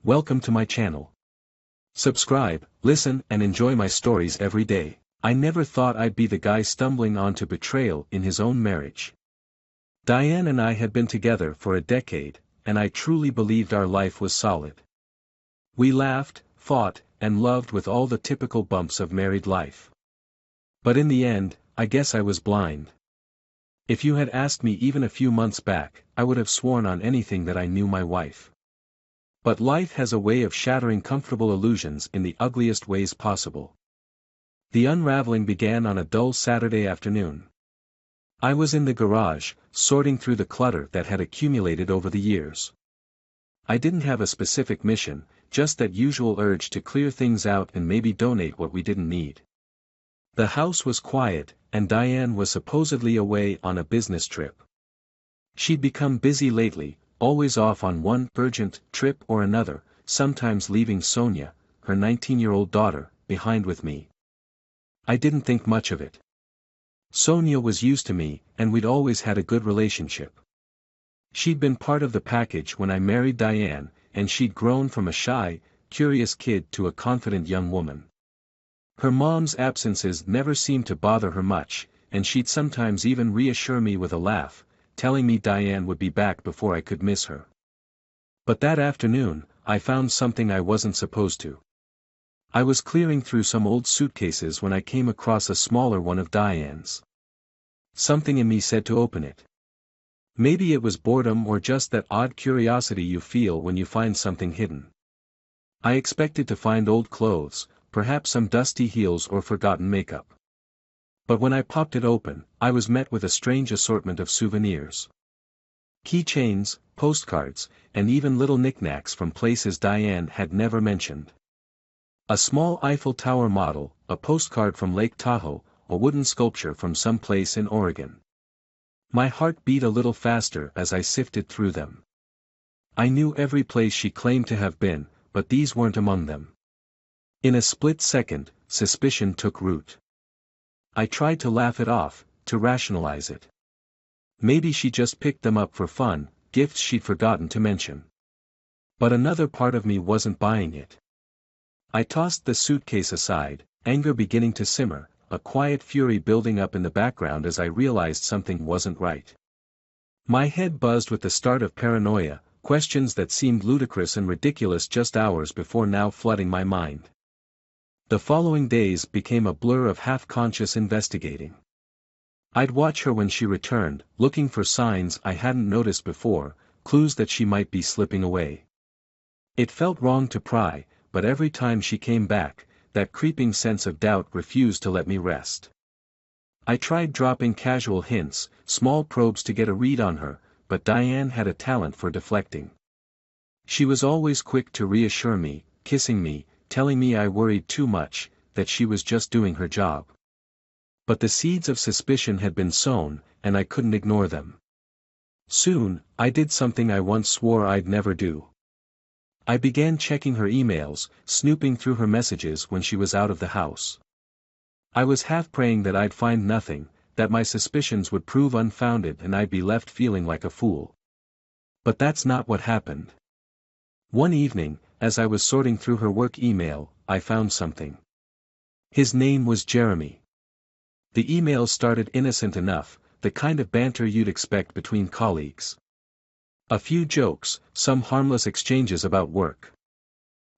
Welcome to my channel. Subscribe, listen and enjoy my stories every day. I never thought I'd be the guy stumbling onto betrayal in his own marriage. Diane and I had been together for a decade, and I truly believed our life was solid. We laughed, fought, and loved with all the typical bumps of married life. But in the end, I guess I was blind. If you had asked me even a few months back, I would have sworn on anything that I knew my wife. But life has a way of shattering comfortable illusions in the ugliest ways possible. The unraveling began on a dull Saturday afternoon. I was in the garage, sorting through the clutter that had accumulated over the years. I didn't have a specific mission, just that usual urge to clear things out and maybe donate what we didn't need. The house was quiet, and Diane was supposedly away on a business trip. She'd become busy lately, always off on one urgent trip or another, sometimes leaving Sonia, her 19-year-old daughter, behind with me. I didn't think much of it. Sonia was used to me, and we'd always had a good relationship. She'd been part of the package when I married Diane, and she'd grown from a shy, curious kid to a confident young woman. Her mom's absences never seemed to bother her much, and she'd sometimes even reassure me with a laugh, telling me Diane would be back before I could miss her. But that afternoon, I found something I wasn't supposed to. I was clearing through some old suitcases when I came across a smaller one of Diane's. Something in me said to open it. Maybe it was boredom or just that odd curiosity you feel when you find something hidden. I expected to find old clothes, perhaps some dusty heels or forgotten makeup. But when I popped it open, I was met with a strange assortment of souvenirs. Keychains, postcards, and even little knickknacks from places Diane had never mentioned. A small Eiffel Tower model, a postcard from Lake Tahoe, a wooden sculpture from some place in Oregon. My heart beat a little faster as I sifted through them. I knew every place she claimed to have been, but these weren't among them. In a split second, suspicion took root. I tried to laugh it off, to rationalize it. Maybe she just picked them up for fun, gifts she'd forgotten to mention. But another part of me wasn't buying it. I tossed the suitcase aside, anger beginning to simmer, a quiet fury building up in the background as I realized something wasn't right. My head buzzed with the start of paranoia, questions that seemed ludicrous and ridiculous just hours before now flooding my mind. The following days became a blur of half-conscious investigating. I'd watch her when she returned, looking for signs I hadn't noticed before, clues that she might be slipping away. It felt wrong to pry, but every time she came back, that creeping sense of doubt refused to let me rest. I tried dropping casual hints, small probes to get a read on her, but Diane had a talent for deflecting. She was always quick to reassure me, kissing me, telling me I worried too much, that she was just doing her job. But the seeds of suspicion had been sown, and I couldn't ignore them. Soon, I did something I once swore I'd never do. I began checking her emails, snooping through her messages when she was out of the house. I was half praying that I'd find nothing, that my suspicions would prove unfounded and I'd be left feeling like a fool. But that's not what happened. One evening, as I was sorting through her work email, I found something. His name was Jeremy. The email started innocent enough, the kind of banter you'd expect between colleagues. A few jokes, some harmless exchanges about work.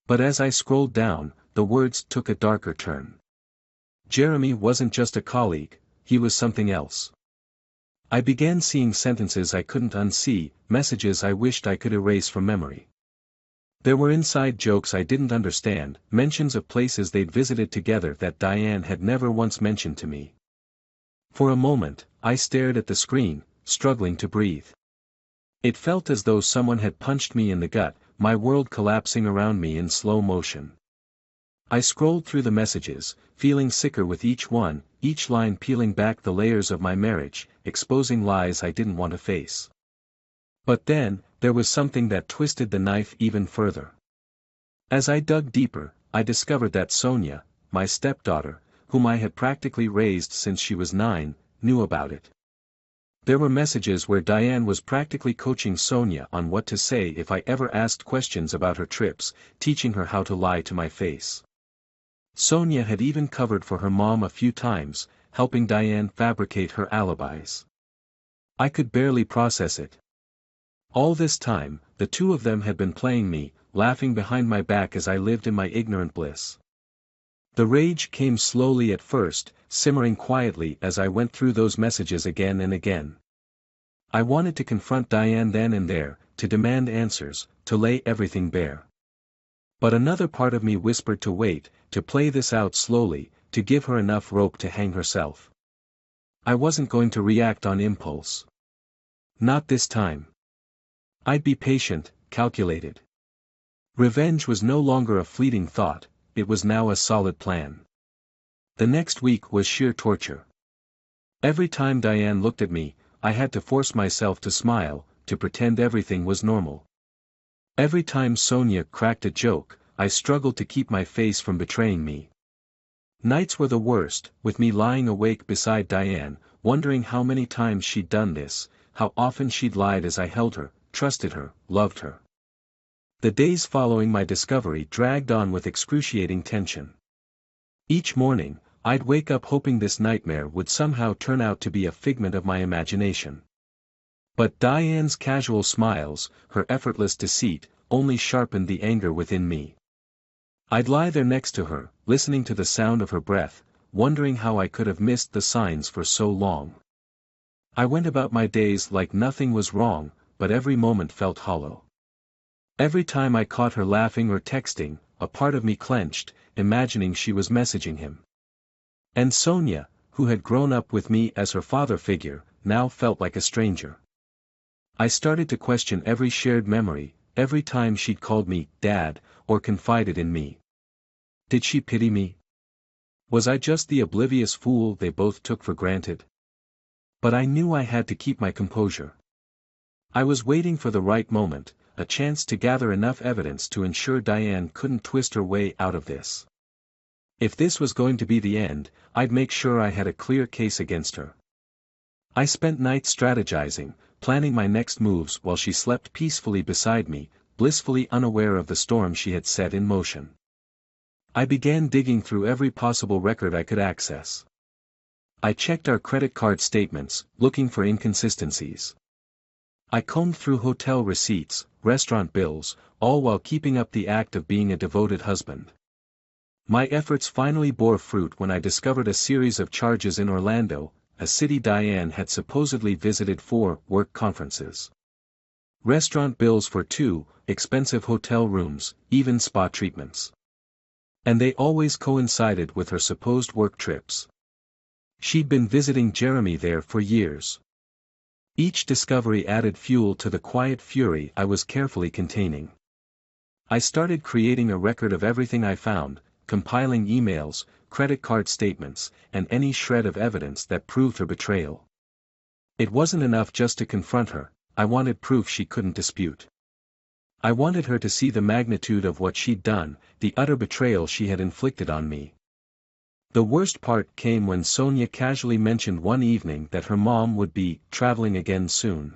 But as I scrolled down, the words took a darker turn. Jeremy wasn't just a colleague, he was something else. I began seeing sentences I couldn't unsee, messages I wished I could erase from memory. There were inside jokes I didn't understand, mentions of places they'd visited together that Diane had never once mentioned to me. For a moment, I stared at the screen, struggling to breathe. It felt as though someone had punched me in the gut, my world collapsing around me in slow motion. I scrolled through the messages, feeling sicker with each one, each line peeling back the layers of my marriage, exposing lies I didn't want to face. But then, there was something that twisted the knife even further. As I dug deeper, I discovered that Sonia, my stepdaughter, whom I had practically raised since she was 9, knew about it. There were messages where Diane was practically coaching Sonia on what to say if I ever asked questions about her trips, teaching her how to lie to my face. Sonia had even covered for her mom a few times, helping Diane fabricate her alibis. I could barely process it. All this time, the two of them had been playing me, laughing behind my back as I lived in my ignorant bliss. The rage came slowly at first, simmering quietly as I went through those messages again and again. I wanted to confront Diane then and there, to demand answers, to lay everything bare. But another part of me whispered to wait, to play this out slowly, to give her enough rope to hang herself. I wasn't going to react on impulse. Not this time. I'd be patient, calculated. Revenge was no longer a fleeting thought, it was now a solid plan. The next week was sheer torture. Every time Diane looked at me, I had to force myself to smile, to pretend everything was normal. Every time Sonia cracked a joke, I struggled to keep my face from betraying me. Nights were the worst, with me lying awake beside Diane, wondering how many times she'd done this, how often she'd lied as I held her, trusted her, loved her. The days following my discovery dragged on with excruciating tension. Each morning, I'd wake up hoping this nightmare would somehow turn out to be a figment of my imagination. But Diane's casual smiles, her effortless deceit, only sharpened the anger within me. I'd lie there next to her, listening to the sound of her breath, wondering how I could have missed the signs for so long. I went about my days like nothing was wrong, but every moment felt hollow. Every time I caught her laughing or texting, a part of me clenched, imagining she was messaging him. And Sonia, who had grown up with me as her father figure, now felt like a stranger. I started to question every shared memory, every time she'd called me Dad, or confided in me. Did she pity me? Was I just the oblivious fool they both took for granted? But I knew I had to keep my composure. I was waiting for the right moment, a chance to gather enough evidence to ensure Diane couldn't twist her way out of this. If this was going to be the end, I'd make sure I had a clear case against her. I spent nights strategizing, planning my next moves while she slept peacefully beside me, blissfully unaware of the storm she had set in motion. I began digging through every possible record I could access. I checked our credit card statements, looking for inconsistencies. I combed through hotel receipts, restaurant bills, all while keeping up the act of being a devoted husband. My efforts finally bore fruit when I discovered a series of charges in Orlando, a city Diane had supposedly visited for work conferences. Restaurant bills for 2, expensive hotel rooms, even spa treatments. And they always coincided with her supposed work trips. She'd been visiting Jeremy there for years. Each discovery added fuel to the quiet fury I was carefully containing. I started creating a record of everything I found, compiling emails, credit card statements, and any shred of evidence that proved her betrayal. It wasn't enough just to confront her, I wanted proof she couldn't dispute. I wanted her to see the magnitude of what she'd done, the utter betrayal she had inflicted on me. The worst part came when Sonia casually mentioned one evening that her mom would be traveling again soon.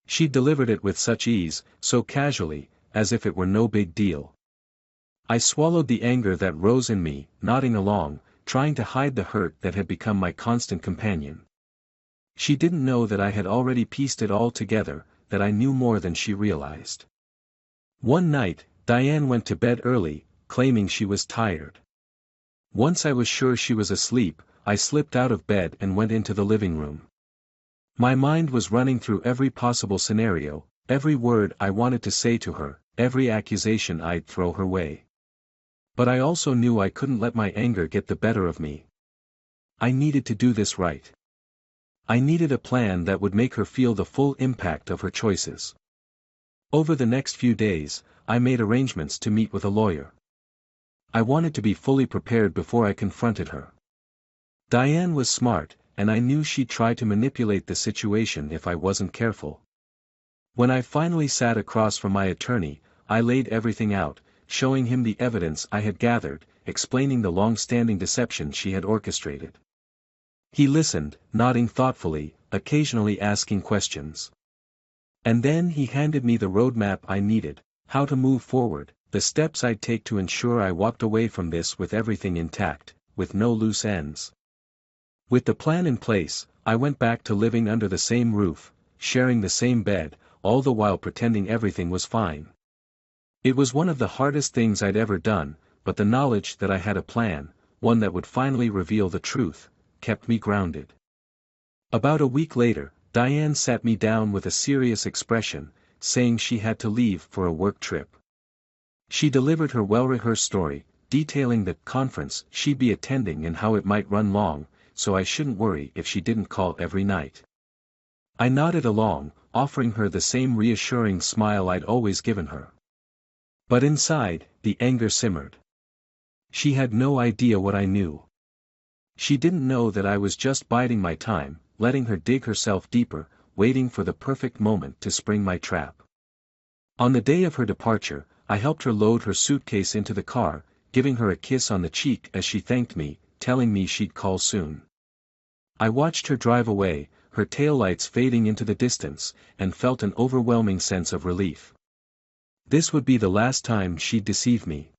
She delivered it with such ease, so casually, as if it were no big deal. I swallowed the anger that rose in me, nodding along, trying to hide the hurt that had become my constant companion. She didn't know that I had already pieced it all together, that I knew more than she realized. One night, Diane went to bed early, claiming she was tired. Once I was sure she was asleep, I slipped out of bed and went into the living room. My mind was running through every possible scenario, every word I wanted to say to her, every accusation I'd throw her way. But I also knew I couldn't let my anger get the better of me. I needed to do this right. I needed a plan that would make her feel the full impact of her choices. Over the next few days, I made arrangements to meet with a lawyer. I wanted to be fully prepared before I confronted her. Diane was smart, and I knew she'd try to manipulate the situation if I wasn't careful. When I finally sat across from my attorney, I laid everything out, showing him the evidence I had gathered, explaining the long-standing deception she had orchestrated. He listened, nodding thoughtfully, occasionally asking questions. And then he handed me the roadmap I needed, how to move forward, the steps I'd take to ensure I walked away from this with everything intact, with no loose ends. With the plan in place, I went back to living under the same roof, sharing the same bed, all the while pretending everything was fine. It was one of the hardest things I'd ever done, but the knowledge that I had a plan, one that would finally reveal the truth, kept me grounded. About a week later, Diane sat me down with a serious expression, saying she had to leave for a work trip. She delivered her well-rehearsed story, detailing the conference she'd be attending and how it might run long, so I shouldn't worry if she didn't call every night. I nodded along, offering her the same reassuring smile I'd always given her. But inside, the anger simmered. She had no idea what I knew. She didn't know that I was just biding my time, letting her dig herself deeper, waiting for the perfect moment to spring my trap. On the day of her departure, I helped her load her suitcase into the car, giving her a kiss on the cheek as she thanked me, telling me she'd call soon. I watched her drive away, her taillights fading into the distance, and felt an overwhelming sense of relief. This would be the last time she'd deceive me.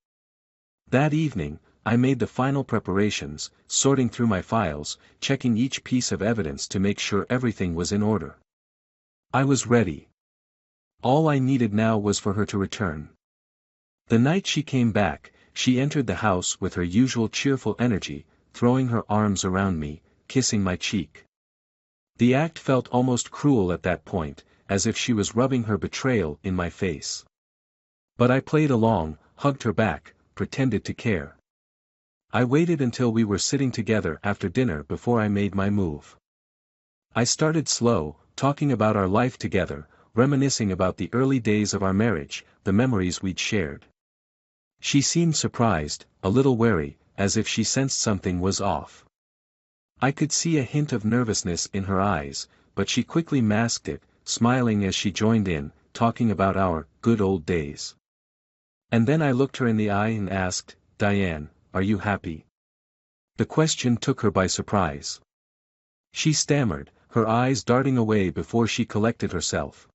That evening, I made the final preparations, sorting through my files, checking each piece of evidence to make sure everything was in order. I was ready. All I needed now was for her to return. The night she came back, she entered the house with her usual cheerful energy, throwing her arms around me, kissing my cheek. The act felt almost cruel at that point, as if she was rubbing her betrayal in my face. But I played along, hugged her back, pretended to care. I waited until we were sitting together after dinner before I made my move. I started slow, talking about our life together, reminiscing about the early days of our marriage, the memories we'd shared. She seemed surprised, a little wary, as if she sensed something was off. I could see a hint of nervousness in her eyes, but she quickly masked it, smiling as she joined in, talking about our good old days. And then I looked her in the eye and asked, "Diane, are you happy?" The question took her by surprise. She stammered, her eyes darting away before she collected herself.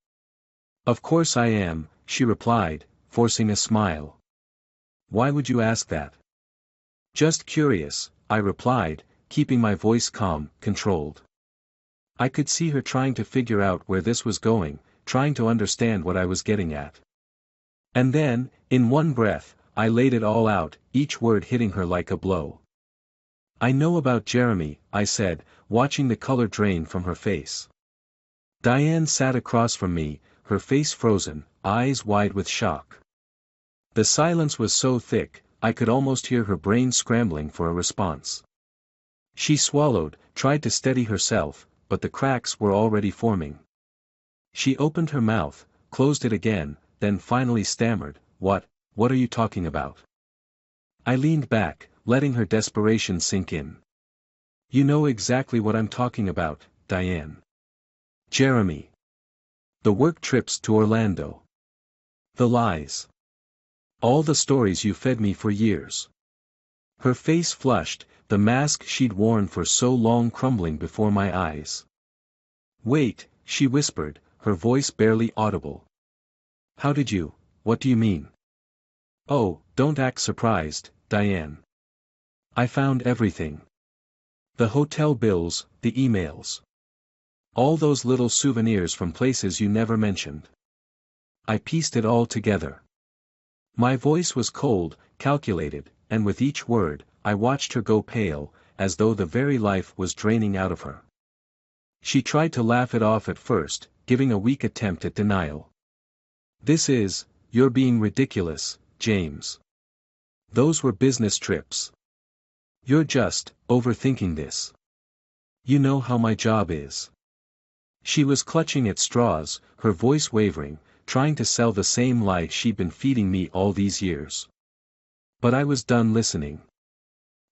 "Of course I am," she replied, forcing a smile. "Why would you ask that?" "Just curious," I replied, keeping my voice calm, controlled. I could see her trying to figure out where this was going, trying to understand what I was getting at. And then, in one breath, I laid it all out, each word hitting her like a blow. "I know about Jeremy," I said, watching the color drain from her face. Diane sat across from me, her face frozen, eyes wide with shock. The silence was so thick, I could almost hear her brain scrambling for a response. She swallowed, tried to steady herself, but the cracks were already forming. She opened her mouth, closed it again, then finally stammered, What are you talking about?" I leaned back, letting her desperation sink in. "You know exactly what I'm talking about, Diane. Jeremy. The work trips to Orlando. The lies. All the stories you fed me for years." Her face flushed, the mask she'd worn for so long crumbling before my eyes. "Wait," she whispered, her voice barely audible. "How did you? What do you mean?" "Oh, don't act surprised, Diane. I found everything. The hotel bills, the emails. All those little souvenirs from places you never mentioned. I pieced it all together." My voice was cold, calculated, and with each word, I watched her go pale, as though the very life was draining out of her. She tried to laugh it off at first, giving a weak attempt at denial. You're being ridiculous, James. Those were business trips. You're just overthinking this. You know how my job is." She was clutching at straws, her voice wavering, trying to sell the same lie she'd been feeding me all these years. But I was done listening.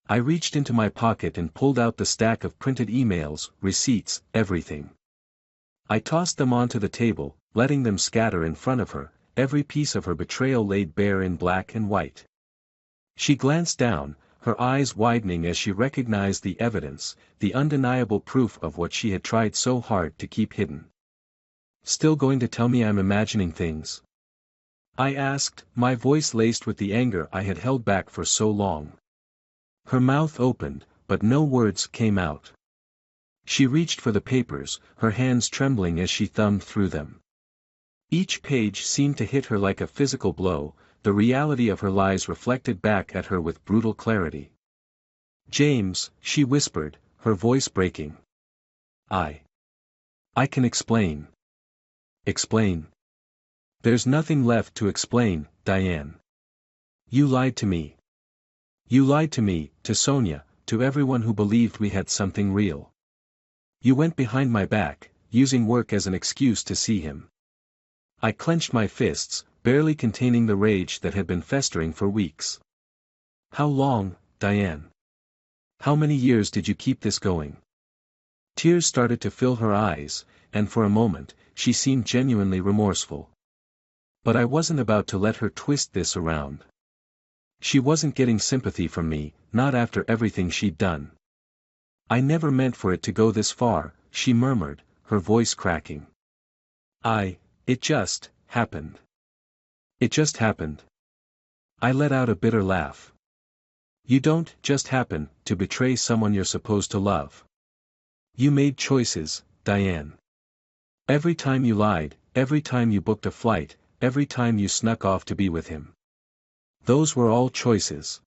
I reached into my pocket and pulled out the stack of printed emails, receipts, everything. I tossed them onto the table, letting them scatter in front of her, every piece of her betrayal laid bare in black and white. She glanced down, her eyes widening as she recognized the evidence, the undeniable proof of what she had tried so hard to keep hidden. "Still going to tell me I'm imagining things?" I asked, my voice laced with the anger I had held back for so long. Her mouth opened, but no words came out. She reached for the papers, her hands trembling as she thumbed through them. Each page seemed to hit her like a physical blow, the reality of her lies reflected back at her with brutal clarity. "James," she whispered, her voice breaking. I can explain." "Explain?" "There's nothing left to explain, Diane. You lied to me. You lied to me, to Sonia, to everyone who believed we had something real. You went behind my back, using work as an excuse to see him." I clenched my fists, barely containing the rage that had been festering for weeks. "How long, Diane? How many years did you keep this going?" Tears started to fill her eyes, and for a moment, she seemed genuinely remorseful. But I wasn't about to let her twist this around. She wasn't getting sympathy from me, not after everything she'd done. "I never meant for it to go this far," she murmured, her voice cracking. It just happened. It just happened." I let out a bitter laugh. "You don't just happen to betray someone you're supposed to love. You made choices, Diane. Every time you lied, every time you booked a flight, every time you snuck off to be with him. Those were all choices."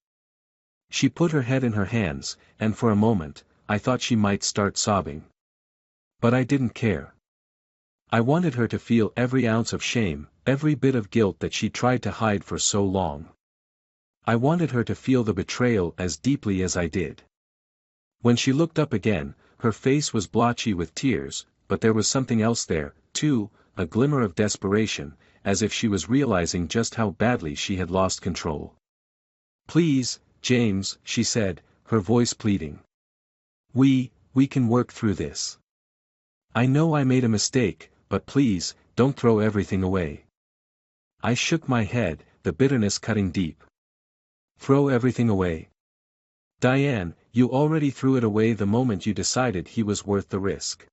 She put her head in her hands, and for a moment, I thought she might start sobbing. But I didn't care. I wanted her to feel every ounce of shame, every bit of guilt that she tried to hide for so long. I wanted her to feel the betrayal as deeply as I did. When she looked up again, her face was blotchy with tears, but there was something else there, too, a glimmer of desperation, as if she was realizing just how badly she had lost control. "Please, James," she said, her voice pleading. We can work through this. I know I made a mistake, but please, don't throw everything away." I shook my head, the bitterness cutting deep. "Throw everything away? Diane, you already threw it away the moment you decided he was worth the risk.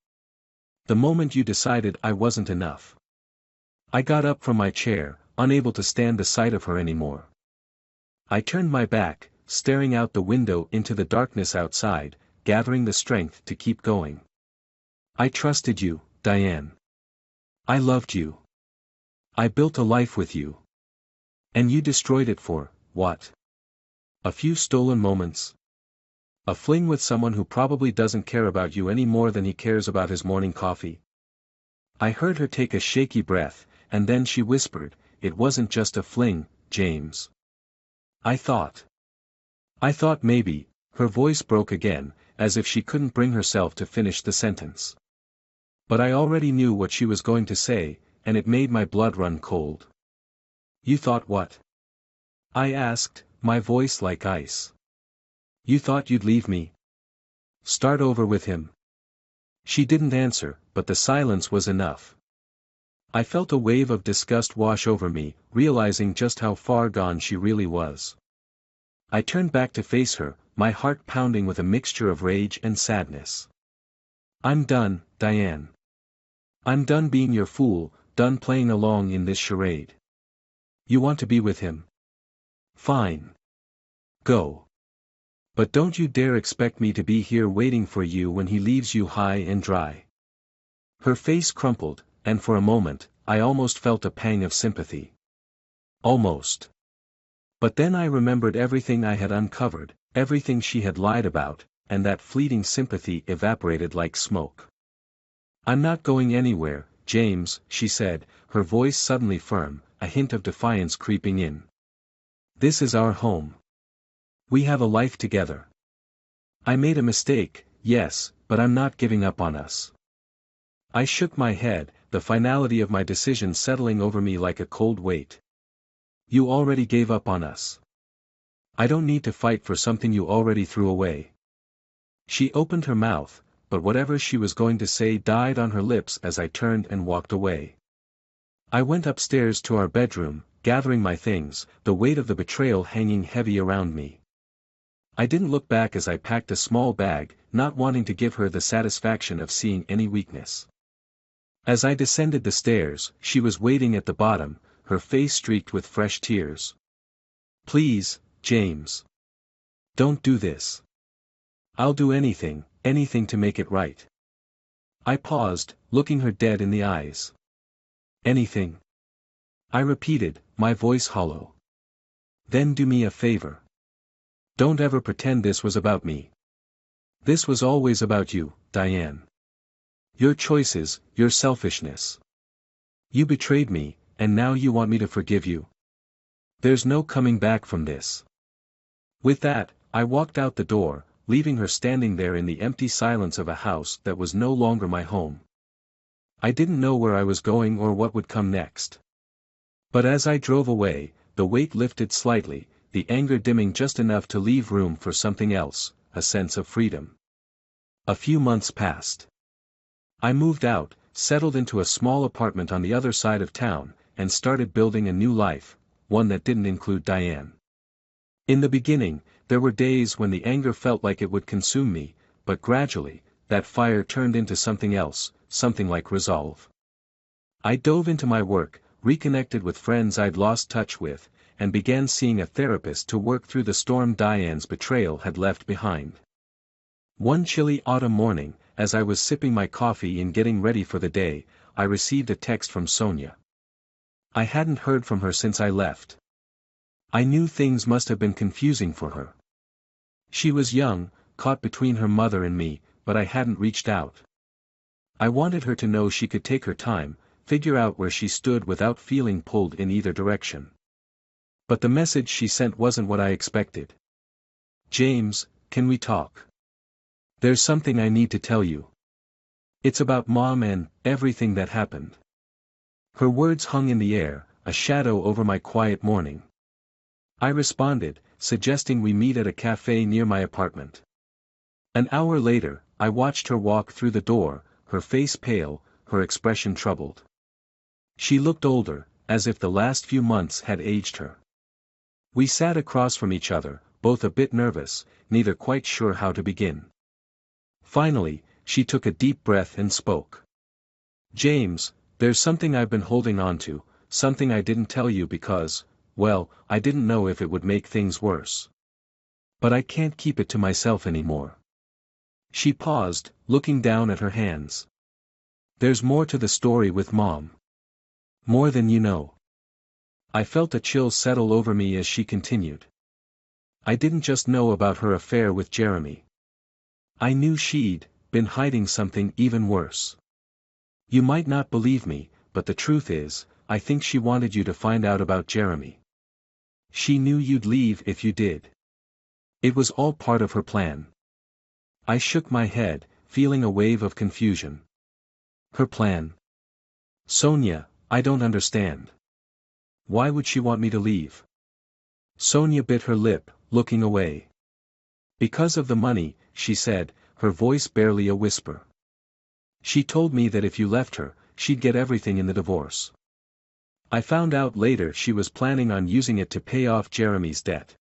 The moment you decided I wasn't enough." I got up from my chair, unable to stand the sight of her anymore. I turned my back, staring out the window into the darkness outside, gathering the strength to keep going. "I trusted you, Diane. I loved you. I built a life with you. And you destroyed it for, what? A few stolen moments? A fling with someone who probably doesn't care about you any more than he cares about his morning coffee?" I heard her take a shaky breath, and then she whispered, "It wasn't just a fling, James. I thought maybe," her voice broke again, as if she couldn't bring herself to finish the sentence. But I already knew what she was going to say, and it made my blood run cold. "You thought what?" I asked, my voice like ice. "You thought you'd leave me? Start over with him?" She didn't answer, but the silence was enough. I felt a wave of disgust wash over me, realizing just how far gone she really was. I turned back to face her, my heart pounding with a mixture of rage and sadness. "I'm done, Diane. I'm done being your fool, done playing along in this charade. You want to be with him? Fine. Go. But don't you dare expect me to be here waiting for you when he leaves you high and dry." Her face crumpled, and for a moment, I almost felt a pang of sympathy. Almost. But then I remembered everything I had uncovered, everything she had lied about, and that fleeting sympathy evaporated like smoke. "I'm not going anywhere, James," she said, her voice suddenly firm, a hint of defiance creeping in. "This is our home. We have a life together. I made a mistake, yes, but I'm not giving up on us." I shook my head, the finality of my decision settling over me like a cold weight. "You already gave up on us. I don't need to fight for something you already threw away." She opened her mouth, but whatever she was going to say died on her lips as I turned and walked away. I went upstairs to our bedroom, gathering my things, the weight of the betrayal hanging heavy around me. I didn't look back as I packed a small bag, not wanting to give her the satisfaction of seeing any weakness. As I descended the stairs, she was waiting at the bottom, her face streaked with fresh tears. "Please, James. Don't do this. I'll do anything, anything to make it right." I paused, looking her dead in the eyes. "Anything?" I repeated, my voice hollow. "Then do me a favor. Don't ever pretend this was about me. This was always about you, Diane. Your choices, your selfishness. You betrayed me, and now you want me to forgive you. There's no coming back from this." With that, I walked out the door, leaving her standing there in the empty silence of a house that was no longer my home. I didn't know where I was going or what would come next. But as I drove away, the weight lifted slightly, the anger dimming just enough to leave room for something else, a sense of freedom. A few months passed. I moved out, settled into a small apartment on the other side of town, and started building a new life, one that didn't include Diane. In the beginning, there were days when the anger felt like it would consume me, but gradually, that fire turned into something else, something like resolve. I dove into my work, reconnected with friends I'd lost touch with, and began seeing a therapist to work through the storm Diane's betrayal had left behind. One chilly autumn morning, as I was sipping my coffee and getting ready for the day, I received a text from Sonia. I hadn't heard from her since I left. I knew things must have been confusing for her. She was young, caught between her mother and me, but I hadn't reached out. I wanted her to know she could take her time, figure out where she stood without feeling pulled in either direction. But the message she sent wasn't what I expected. "James, can we talk? There's something I need to tell you. It's about Mom and everything that happened." Her words hung in the air, a shadow over my quiet morning. I responded, suggesting we meet at a cafe near my apartment. An hour later, I watched her walk through the door, her face pale, her expression troubled. She looked older, as if the last few months had aged her. We sat across from each other, both a bit nervous, neither quite sure how to begin. Finally, she took a deep breath and spoke. "James, there's something I've been holding on to, something I didn't tell you because, well, I didn't know if it would make things worse. But I can't keep it to myself anymore." She paused, looking down at her hands. "There's more to the story with Mom. More than you know." I felt a chill settle over me as she continued. "I didn't just know about her affair with Jeremy. I knew she'd been hiding something even worse. You might not believe me, but the truth is, I think she wanted you to find out about Jeremy. She knew you'd leave if you did. It was all part of her plan." I shook my head, feeling a wave of confusion. "Her plan? Sonia, I don't understand. Why would she want me to leave?" Sonia bit her lip, looking away. "Because of the money," she said, her voice barely a whisper. "She told me that if you left her, she'd get everything in the divorce. I found out later she was planning on using it to pay off Jeremy's debt.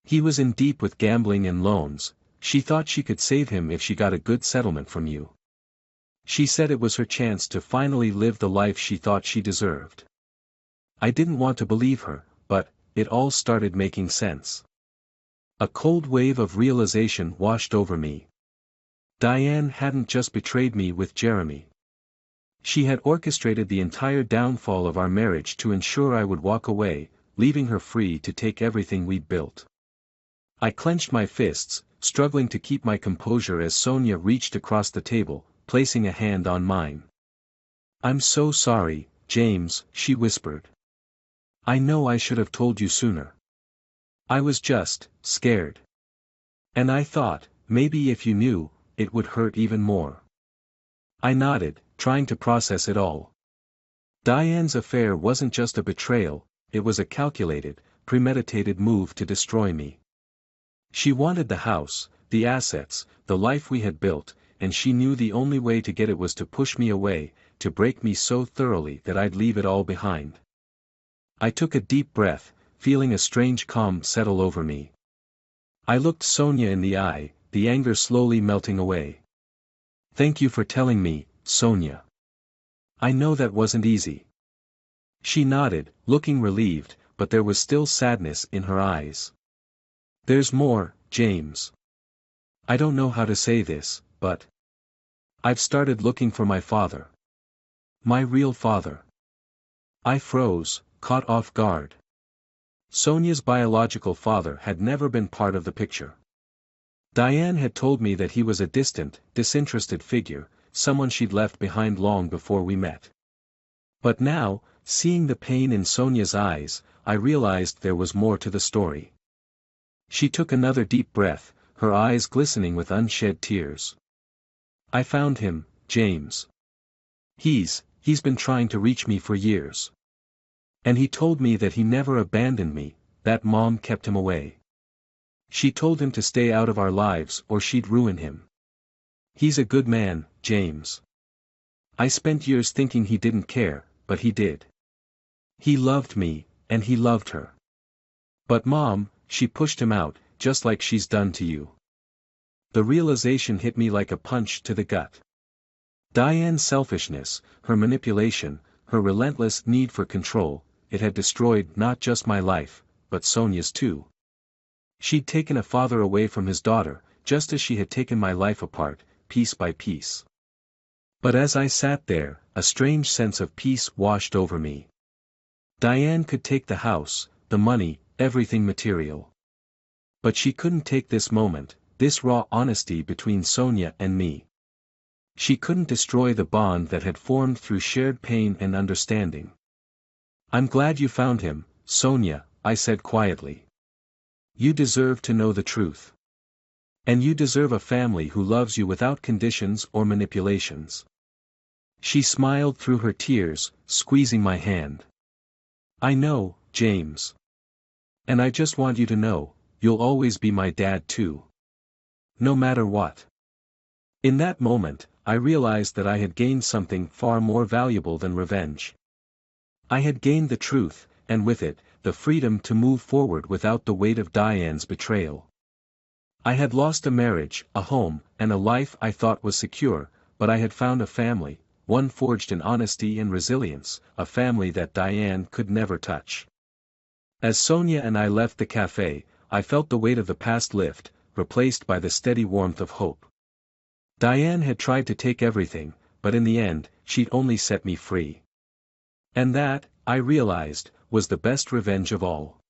He was in deep with gambling and loans. She thought she could save him if she got a good settlement from you. She said it was her chance to finally live the life she thought she deserved." I didn't want to believe her, but it all started making sense. A cold wave of realization washed over me. Diane hadn't just betrayed me with Jeremy. She had orchestrated the entire downfall of our marriage to ensure I would walk away, leaving her free to take everything we'd built. I clenched my fists, struggling to keep my composure as Sonia reached across the table, placing a hand on mine. "I'm so sorry, James," she whispered. "I know I should have told you sooner. I was just scared. And I thought, maybe if you knew, it would hurt even more." I nodded, trying to process it all. Diane's affair wasn't just a betrayal, it was a calculated, premeditated move to destroy me. She wanted the house, the assets, the life we had built, and she knew the only way to get it was to push me away, to break me so thoroughly that I'd leave it all behind. I took a deep breath, feeling a strange calm settle over me. I looked Sonia in the eye, the anger slowly melting away. Thank you for telling me, Sonia. I know that wasn't easy. She nodded, looking relieved, but there was still sadness in her eyes. There's more, James. I don't know how to say this, but I've started looking for my father. My real father. I froze, caught off guard. Sonia's biological father had never been part of the picture. Diane had told me that he was a distant, disinterested figure, someone she'd left behind long before we met. But now, seeing the pain in Sonia's eyes, I realized there was more to the story. She took another deep breath, her eyes glistening with unshed tears. I found him, James. He's been trying to reach me for years. And he told me that he never abandoned me, that Mom kept him away. She told him to stay out of our lives or she'd ruin him. He's a good man, James. I spent years thinking he didn't care, but he did. He loved me, and he loved her. But Mom, she pushed him out, just like she's done to you. The realization hit me like a punch to the gut. Diane's selfishness, her manipulation, her relentless need for control, it had destroyed not just my life, but Sonia's too. She'd taken a father away from his daughter, just as she had taken my life apart, piece by piece. But as I sat there, a strange sense of peace washed over me. Diane could take the house, the money, everything material. But she couldn't take this moment, this raw honesty between Sonia and me. She couldn't destroy the bond that had formed through shared pain and understanding. I'm glad you found him, Sonia, I said quietly. You deserve to know the truth. And you deserve a family who loves you without conditions or manipulations. She smiled through her tears, squeezing my hand. I know, James. And I just want you to know, you'll always be my dad too. No matter what. In that moment, I realized that I had gained something far more valuable than revenge. I had gained the truth, and with it, the freedom to move forward without the weight of Diane's betrayal. I had lost a marriage, a home, and a life I thought was secure, but I had found a family, one forged in honesty and resilience, a family that Diane could never touch. As Sonia and I left the cafe, I felt the weight of the past lift, replaced by the steady warmth of hope. Diane had tried to take everything, but in the end, she'd only set me free. And that, I realized, was the best revenge of all.